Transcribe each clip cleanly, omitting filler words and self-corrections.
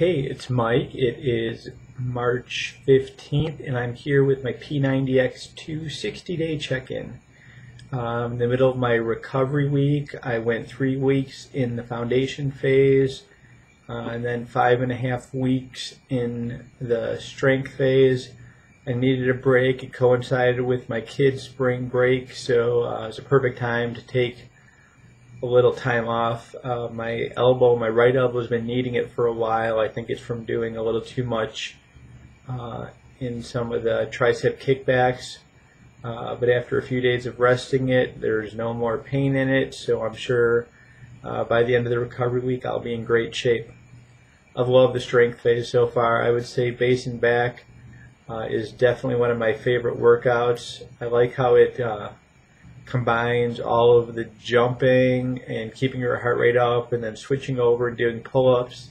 Hey, it's Mike. It is March 15th, and I'm here with my P90X2 60-day check-in. In the middle of my recovery week, I went 3 weeks in the foundation phase, and then 5.5 weeks in the strength phase. I needed a break. It coincided with my kids' spring break, so it was a perfect time to take a little time off. My right elbow has been needing it for a while. I think it's from doing a little too much in some of the tricep kickbacks. But after a few days of resting it, there's no more pain in it, so I'm sure by the end of the recovery week I'll be in great shape. I've loved the strength phase so far. I would say base and back is definitely one of my favorite workouts. I like how it combines all of the jumping and keeping your heart rate up and then switching over and doing pull-ups,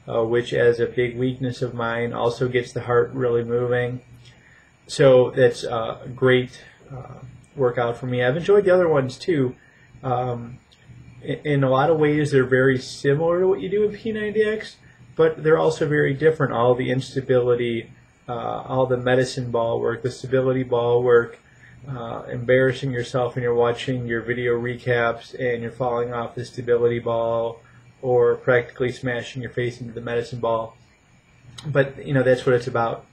which as a big weakness of mine also gets the heart really moving. So that's a great workout for me. I've enjoyed the other ones too. In a lot of ways they're very similar to what you do in P90X, but they're also very different. All the instability, all the medicine ball work, the stability ball work, embarrassing yourself when you're watching your video recaps and you're falling off the stability ball or practically smashing your face into the medicine ball. But you know, that's what it's about.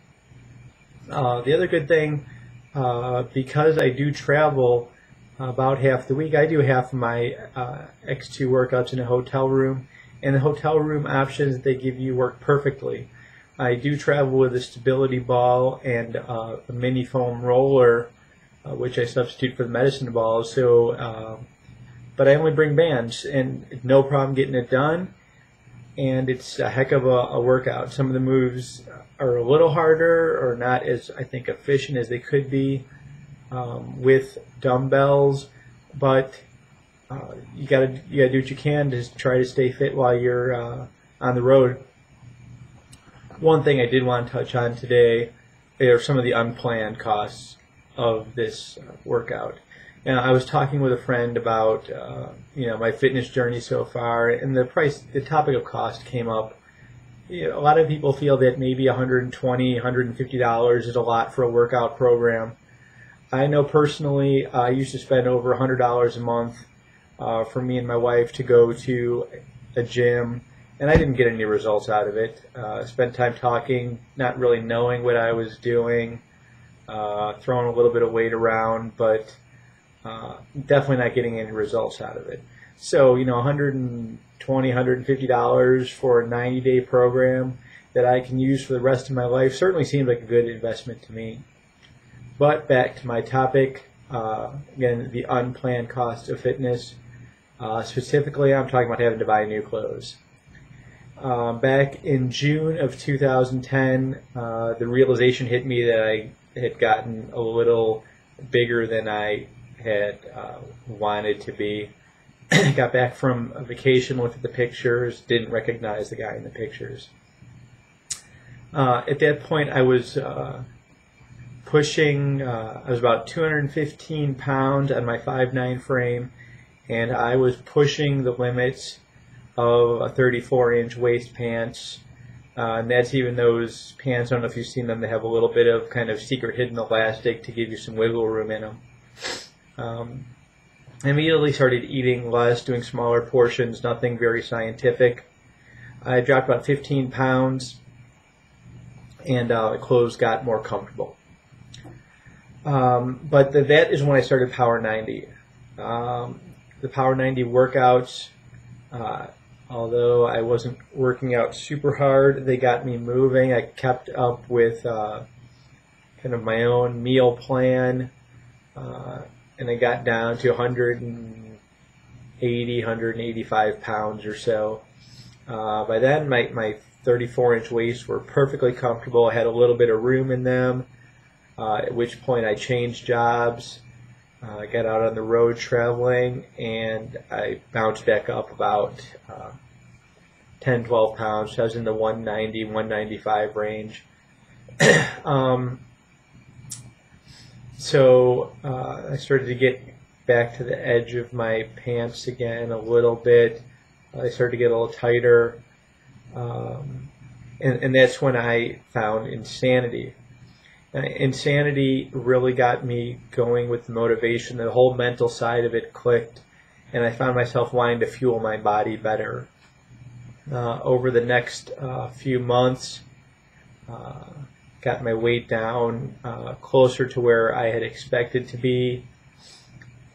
The other good thing, because I do travel about half the week, I do half of my X2 workouts in a hotel room, and the hotel room options that they give you work perfectly. I do travel with a stability ball and a mini foam roller, which I substitute for the medicine balls. So, but I only bring bands, and no problem getting it done. And it's a heck of a workout. Some of the moves are a little harder, or not as, I think, efficient as they could be with dumbbells. But you gotta do what you can to try to stay fit while you're on the road. One thing I did want to touch on today are some of the unplanned costs of this workout. And I was talking with a friend about my fitness journey so far, and the topic of cost came up. A lot of people feel that maybe $120, $150 is a lot for a workout program. I know personally I used to spend over $100 a month for me and my wife to go to a gym, and I didn't get any results out of it. Spent time talking, not really knowing what I was doing, throwing a little bit of weight around, but definitely not getting any results out of it. So, $120, $150 for a 90-day program that I can use for the rest of my life certainly seems like a good investment to me. But back to my topic, again, the unplanned cost of fitness. Specifically, I'm talking about having to buy new clothes. Back in June of 2010, the realization hit me that I had gotten a little bigger than I had wanted to be. Got back from a vacation, looked at the pictures, didn't recognize the guy in the pictures. At that point, I was pushing, I was about 215 pounds on my 5'9" frame, and I was pushing the limits of a 34-inch waist pants. And that's even those pants, I don't know if you've seen them, they have a little bit of kind of secret hidden elastic to give you some wiggle room in them. I immediately started eating less, doing smaller portions, nothing very scientific. I dropped about 15 pounds, and clothes got more comfortable. But that is when I started Power 90. The Power 90 workouts, although I wasn't working out super hard, they got me moving. I kept up with kind of my own meal plan, and I got down to 180, 185 pounds or so. By then, my 34-inch waists were perfectly comfortable. I had a little bit of room in them, at which point I changed jobs. I got out on the road traveling, and I bounced back up about 10, 12 pounds. So I was in the 190, 195 range. So I started to get back to the edge of my pants again a little bit. They started to get a little tighter. and that's when I found Insanity. Insanity really got me going with the motivation. The whole mental side of it clicked, and I found myself wanting to fuel my body better. Over the next few months, got my weight down closer to where I had expected to be,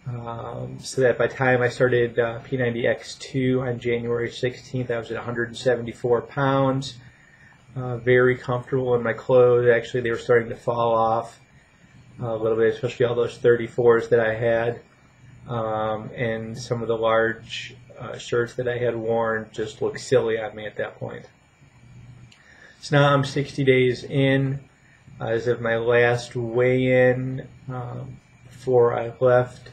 so that by the time I started P90X2 on January 16th, I was at 174 pounds. Very comfortable in my clothes. Actually, they were starting to fall off a little bit, especially all those 34s that I had, and some of the large shirts that I had worn just looked silly on me at that point. So now I'm 60 days in. As of my last weigh-in, before I left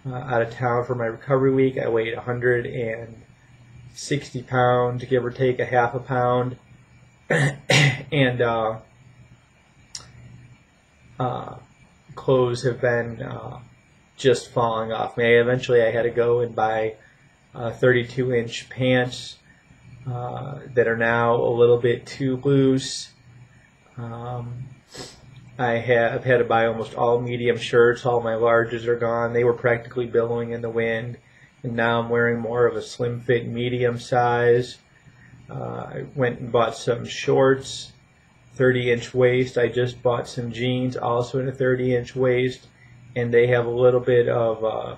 out of town for my recovery week, I weighed 160 pounds, give or take a half a pound. And clothes have been just falling off me. Eventually I had to go and buy 32-inch pants that are now a little bit too loose. I've had to buy almost all medium shirts. All my larges are gone. They were practically billowing in the wind, and now I'm wearing more of a slim fit medium size. I went and bought some shorts, 30-inch waist. I just bought some jeans, also in a 30-inch waist, and they have a little bit of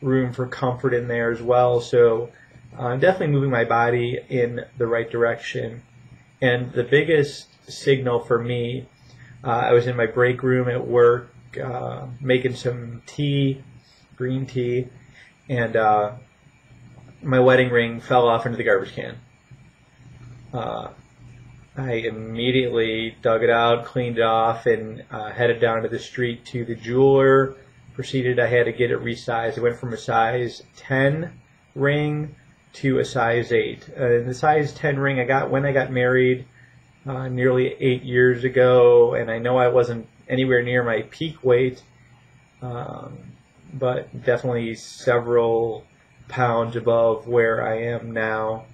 room for comfort in there as well. So I'm definitely moving my body in the right direction. And the biggest signal for me, I was in my break room at work making some tea, green tea, and my wedding ring fell off into the garbage can. I immediately dug it out, cleaned it off, and headed down to the street to the jeweler. I had to get it resized. It went from a size 10 ring to a size 8. The size 10 ring I got when I got married nearly 8 years ago, and I know I wasn't anywhere near my peak weight, but definitely several pounds above where I am now.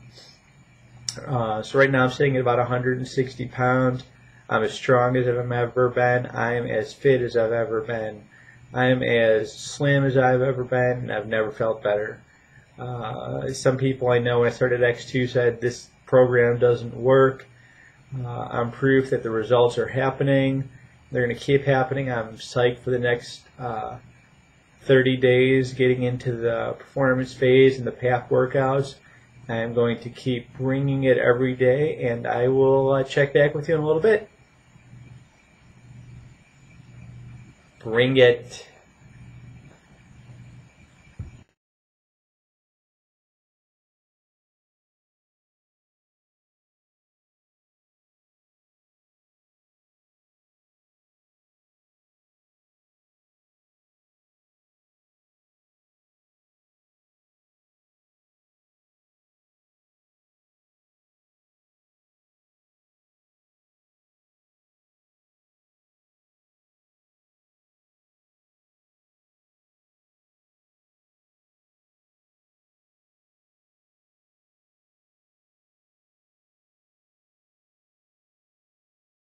So right now I'm sitting at about 160 pounds. I'm as strong as I've ever been. I'm as fit as I've ever been. I'm as slim as I've ever been, and I've never felt better. Some people I know when I started X2 said this program doesn't work. I'm proof that the results are happening. They're going to keep happening. I'm psyched for the next 30 days getting into the performance phase and the PAP workouts. I'm going to keep bringing it every day, and I will check back with you in a little bit. Bring it.